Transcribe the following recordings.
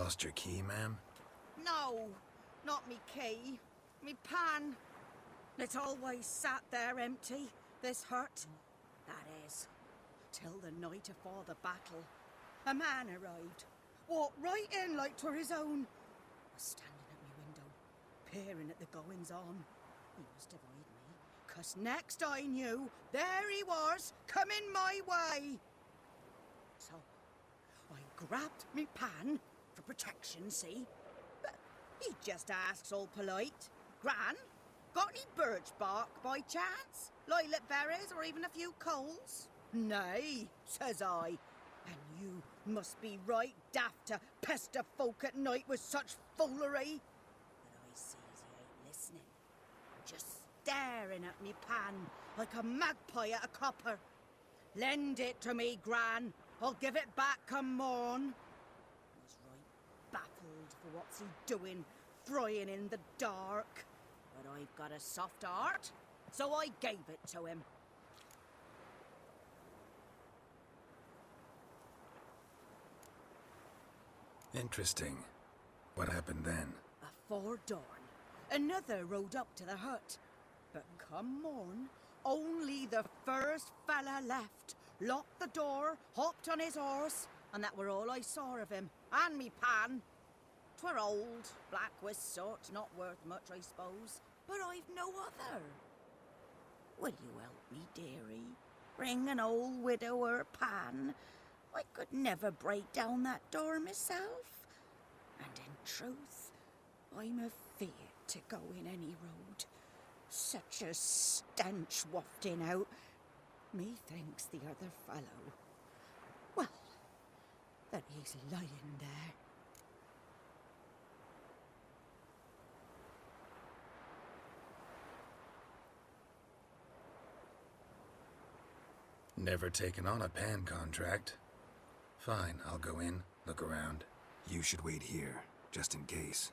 Lost your key, ma'am? No, not me key. Me pan. It's always sat there empty, this hut. That is, till the night afore the battle. A man arrived, walked right in like 'twere his own. Was standing at me window, peering at the goings-on. He must avoid me, 'cause next I knew, there he was, coming my way. So, I grabbed me pan, for protection, see? But he just asks all polite, Gran, got any birch bark by chance? Lilac berries or even a few coals? Nay, says I. And you must be right daft to pester folk at night with such foolery. But I sees he ain't listening. Just staring at me pan like a magpie at a copper. Lend it to me, Gran. I'll give it back come morn. I was right baffled for what's he doing, frying in the dark. But I've got a soft heart, so I gave it to him. Interesting. What happened then? Afore dawn, another rode up to the hut. But come morn, only the first fella left, locked the door, hopped on his horse, and that were all I saw of him, and me pan. 'Twere old, black with soot, not worth much, I suppose, but I've no other. Will you help me, dearie? Bring an old widower pan. I could never break down that door myself. And in truth, I'm afeard to go in any road. Such a stench wafting out. Methinks the other fellow, well, that he's lying there. Never taken on a pan contract. Fine, I'll go in, look around. You should wait here, just in case.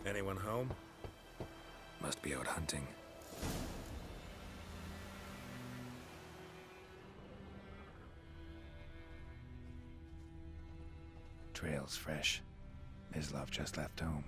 Anyone home? Must be out hunting. Trail's fresh. Mislav just left home.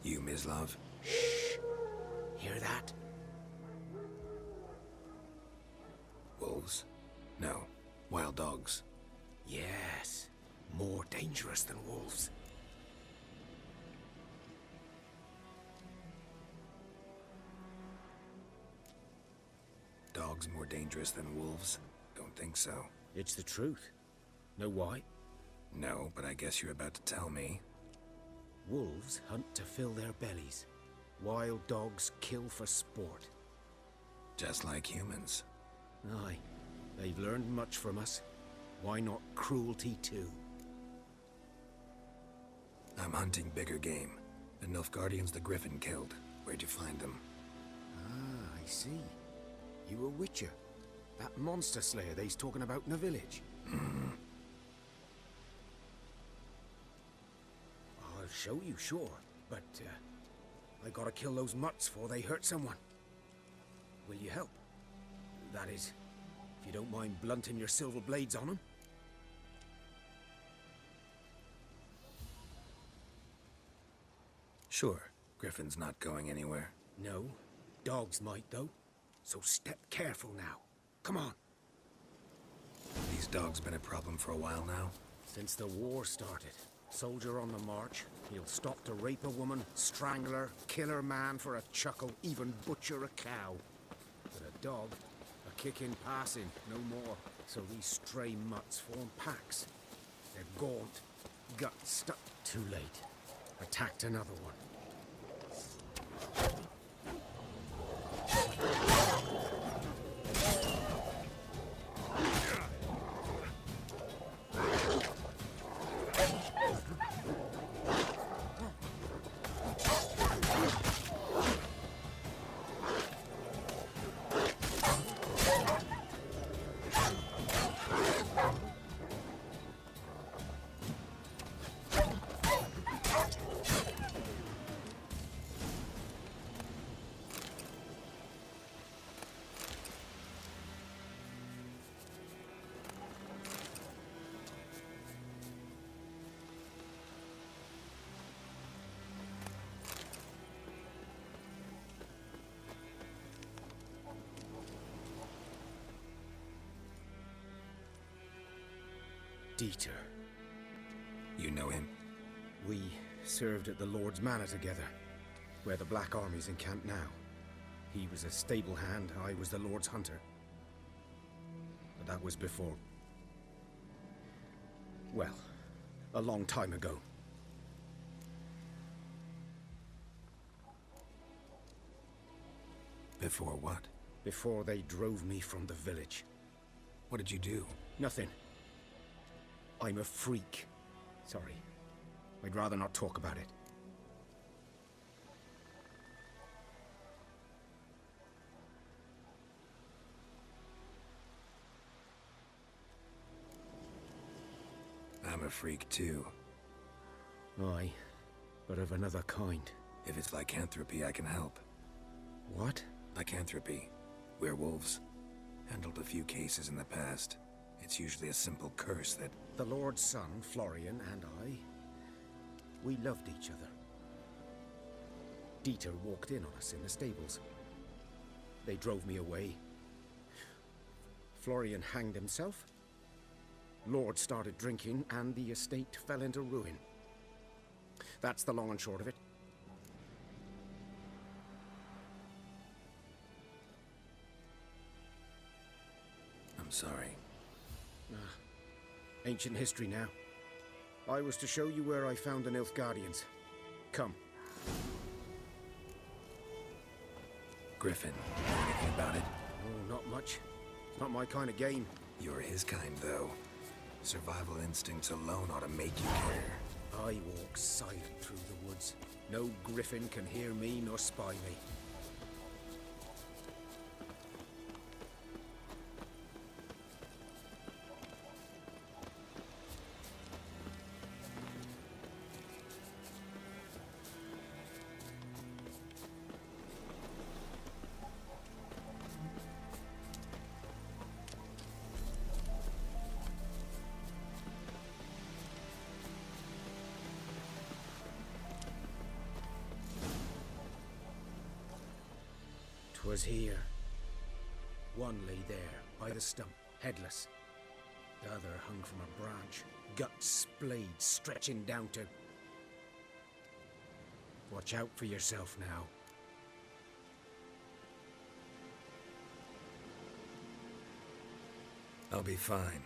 You, Mislav? Shh! Hear that? Wolves? No. Wild dogs. Yes. More dangerous than wolves. Dogs more dangerous than wolves? Don't think so. It's the truth. Know why? No, but I guess you're about to tell me. Wolves hunt to fill their bellies. Wild dogs kill for sport. Just like humans. Aye. They've learned much from us. Why not cruelty too? I'm hunting bigger game. The Nilfgaardians the Griffin killed. Where'd you find them? Ah, I see. You a witcher. That monster slayer they's talking about in the village. Mm-hmm. I'll show you, sure. But, I gotta kill those mutts before they hurt someone. Will you help? That is, if you don't mind blunting your silver blades on him. Sure, Griffin's not going anywhere. No, dogs might though. So step careful now. Come on. These dogs been a problem for a while now. Since the war started, soldier on the march, he'll stop to rape a woman, strangle her, kill her man for a chuckle, even butcher a cow. But a dog, a kick in passing, no more. So these stray mutts form packs. They're gaunt, guts stuck. Too late. Attacked another one. Dieter. You know him? We served at the Lord's Manor together, where the Black Army's encamped now. He was a stable hand, I was the Lord's hunter. But that was before... well, a long time ago. Before what? Before they drove me from the village. What did you do? Nothing. I'm a freak. Sorry. I'd rather not talk about it. I'm a freak too. Aye, but of another kind. If it's lycanthropy, I can help. What? Lycanthropy. Werewolves. Handled a few cases in the past. It's usually a simple curse that... The Lord's son, Florian, and I... we loved each other. Dieter walked in on us in the stables. They drove me away. Florian hanged himself. Lord started drinking, and the estate fell into ruin. That's the long and short of it. I'm sorry. Ancient history now. I was to show you where I found the Nilfgaardians. Come. Griffin, know anything about it? Oh, not much. It's not my kind of game. You're his kind, though. Survival instincts alone ought to make you care. I walk silent through the woods. No griffin can hear me nor spy me. Was here. One lay there, by the stump, headless. The other hung from a branch, guts splayed, stretching down to... Watch out for yourself now. I'll be fine.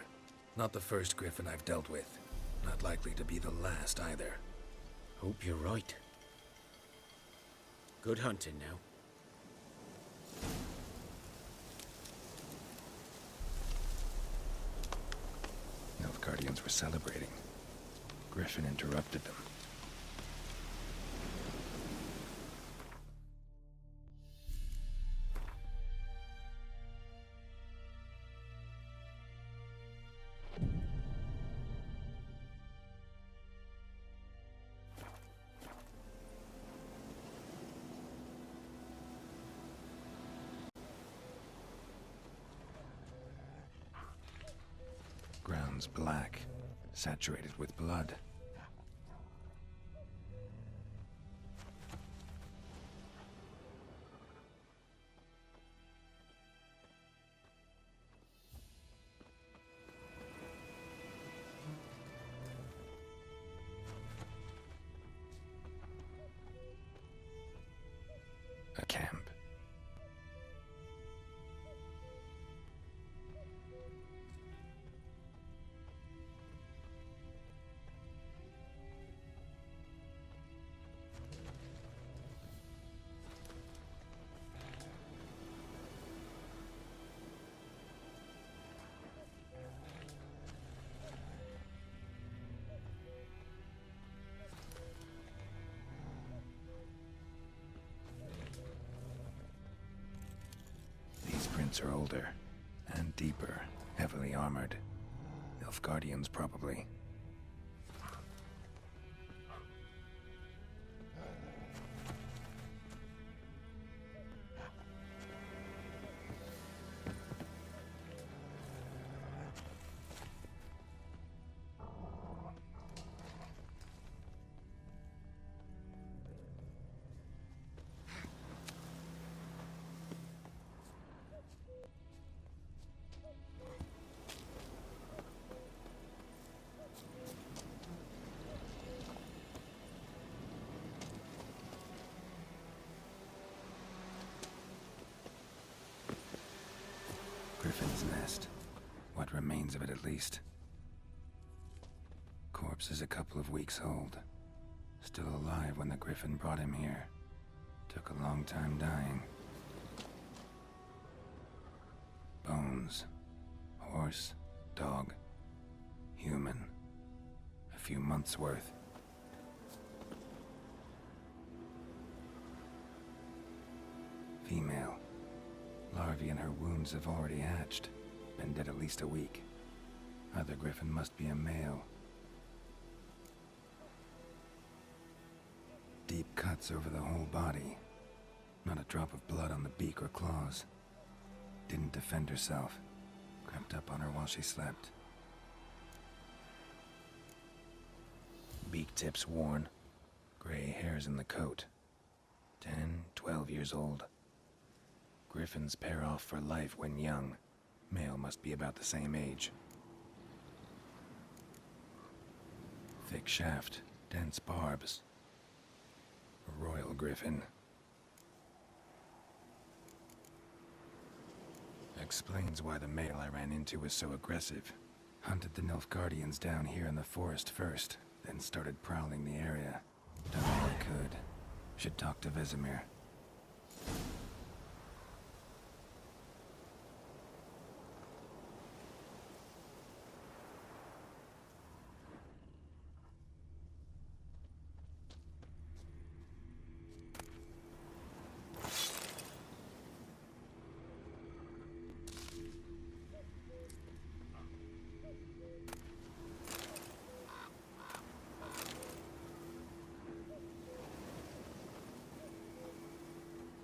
Not the first griffin I've dealt with. Not likely to be the last either. Hope you're right. Good hunting now. Nilfgaardians were celebrating. Griffin interrupted them. bones black, saturated with blood. A camp. These prints are older and deeper, heavily armored. Nilfgaardians, probably. Griffin's nest. What remains of it, at least. Corpse is a couple of weeks old. Still alive when the Griffin brought him here. Took a long time dying. Bones. Horse, dog, human. A few months' worth. Female. Larvae in her wounds have already hatched. Been dead at least a week. Other Griffin must be a male. Deep cuts over the whole body. Not a drop of blood on the beak or claws. Didn't defend herself. Crept up on her while she slept. Beak tips worn. Gray hairs in the coat. 10, 12 years old. Griffins pair off for life when young. Male must be about the same age. Thick shaft, dense barbs. A royal griffin. Explains why the male I ran into was so aggressive. Hunted the Nilfgaardians down here in the forest first, then started prowling the area. Done all I could. Should talk to Vesemir.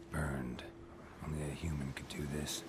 Burned. Only a human could do this.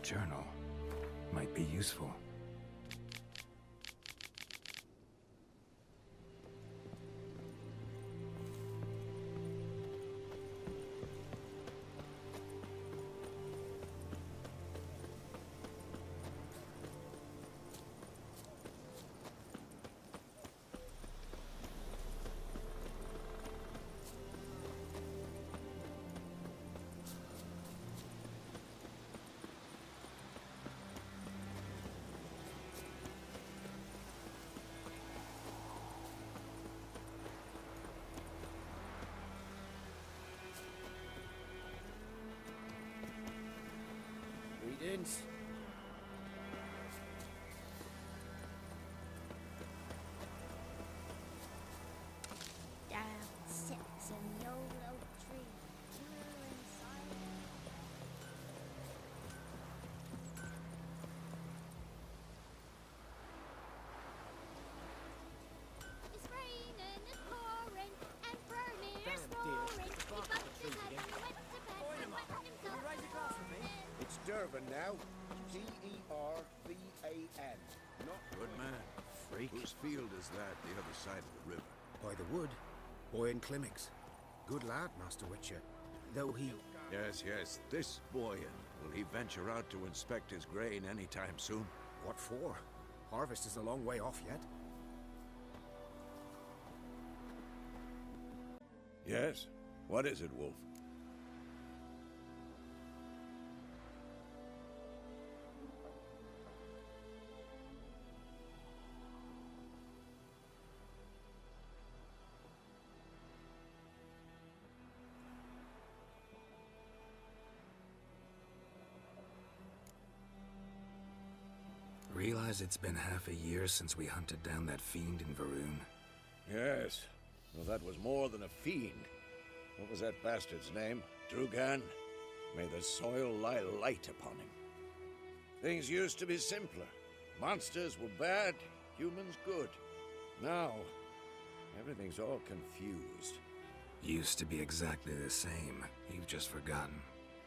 journal. Might be useful. Greetings. Down sits in the old oak tree, true and silent. It's raining, it's pouring, and Vermeer's snoring. He bumped his head and he went to bed and wet himself morning. It's Durban now. Dervan. Not Good man. freak. Whose field is that, the other side of the river? By the wood. Boy in Climmix. Good lad, Master Witcher. Though he... Yes, yes, this Boyan. Will he venture out to inspect his grain any time soon? What for? Harvest is a long way off yet. Yes? What is it, Wolf? Realize it's been half a year since we hunted down that fiend in Varun. Yes. Well, that was more than a fiend. What was that bastard's name? Drugan? May the soil lie light upon him. Things used to be simpler. Monsters were bad, humans good. Now, everything's all confused. Used to be exactly the same. You've just forgotten.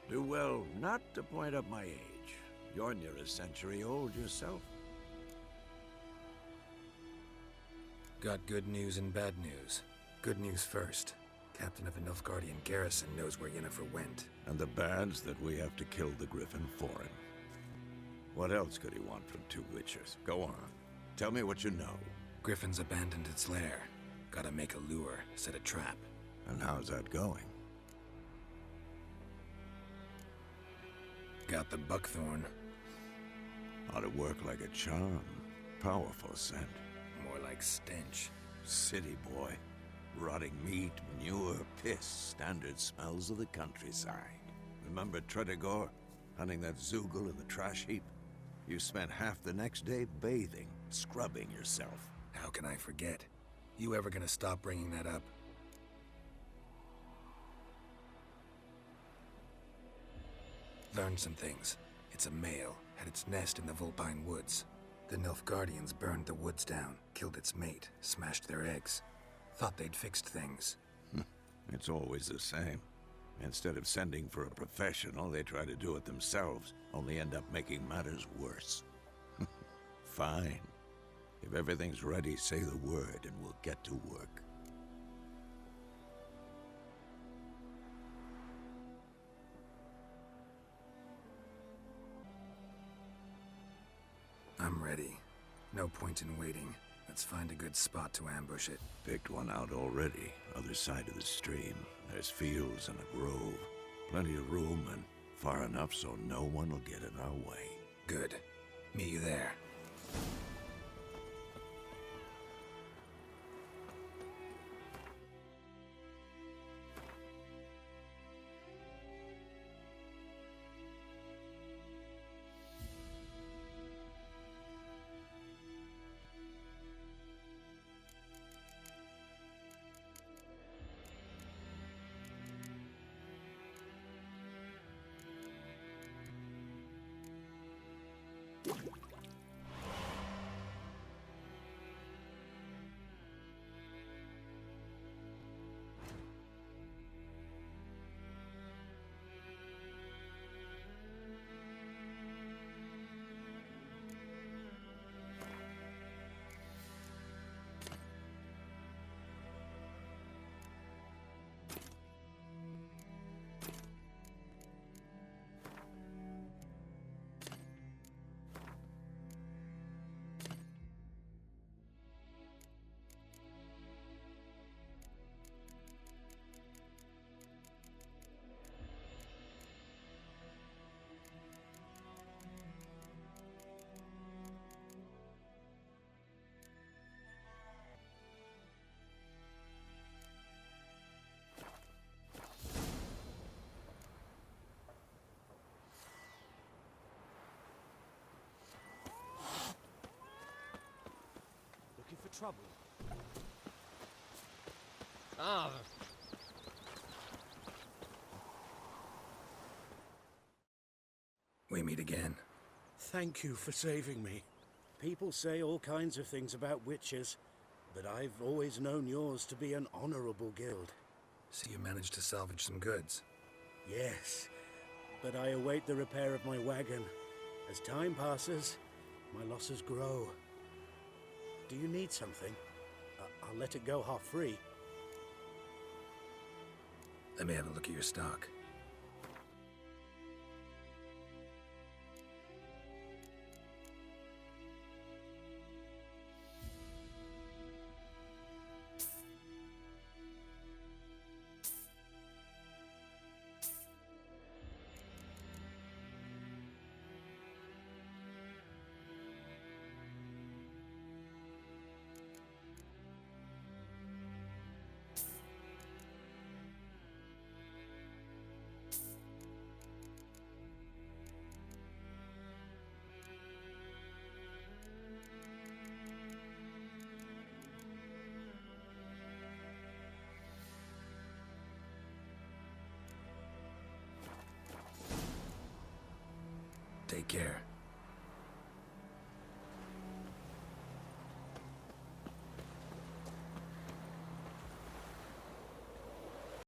Do well not to point up my age. You're near a century old yourself. Got good news and bad news. Good news first. Captain of the Nilfgaardian garrison knows where Yennefer went. And the bad's that we have to kill the Griffin for him. What else could he want from two Witchers? Go on. Tell me what you know. Griffin's abandoned its lair. Gotta make a lure, set a trap. And how's that going? Got the buckthorn. Ought to work like a charm. Powerful scent. More like stench. City boy. Rotting meat, manure, piss. Standard smells of the countryside. Remember Tredegor? Hunting that Zoogle in the trash heap? You spent half the next day bathing, scrubbing yourself. How can I forget? You ever gonna stop bringing that up? Learned some things. It's a male, had its nest in the Vulpine Woods. The Nilfgaardians burned the woods down, killed its mate, smashed their eggs. Thought they'd fixed things. It's always the same. Instead of sending for a professional, they try to do it themselves, only end up making matters worse. Fine. If everything's ready, say the word and we'll get to work. I'm ready. No point in waiting. Let's find a good spot to ambush it. Picked one out already, other side of the stream. There's fields and a grove. Plenty of room and far enough so no one will get in our way. Good. Meet you there. trouble? Ah, We meet again. Thank you for saving me. People say all kinds of things about witches, but I've always known yours to be an honorable guild. So you managed to salvage some goods. Yes, but I await the repair of my wagon. As time passes, my losses grow. Do you need something? I'll let it go half-free. Let me have a look at your stock. Take care.